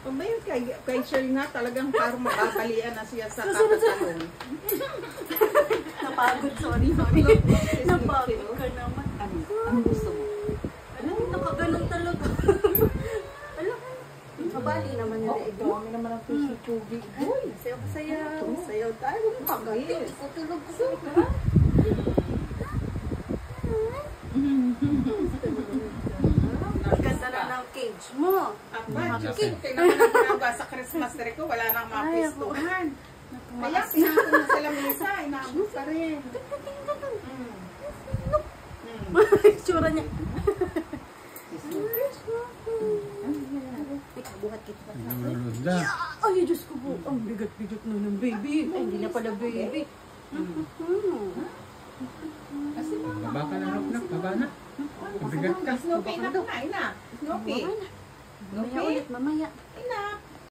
Pabayot kay Shirley nga talagang parang makakalian na siya sa kakatalon. Napagod, sorry. Napagod ka naman. Ano gusto mo? Alam mo, nakaganon talaga. Alam mo, mabali naman yung leg mo. Dami naman ang tubig. Uy, sayaw-sayaw. Sayaw tayo. Pagod. Tutulog ko ka. Ang ganda na ng cage mo. Aba, Diyos ko, kailangan ng pinaga sa Christmas tree ko, wala nang mapistuhan. Kaya pinako na sa lamesa, inaabot pa rin. Tsura niya. Buhat kita. Ay, Diyos ko po. Ang bigat-bigat na ng baby. Ay, hindi na pala baby. Kasi Baba ka na, Rob, baba na. Mabigat ka. Snoopy, ina. Snoopy. Mamaya ulit, mamaya. Ina.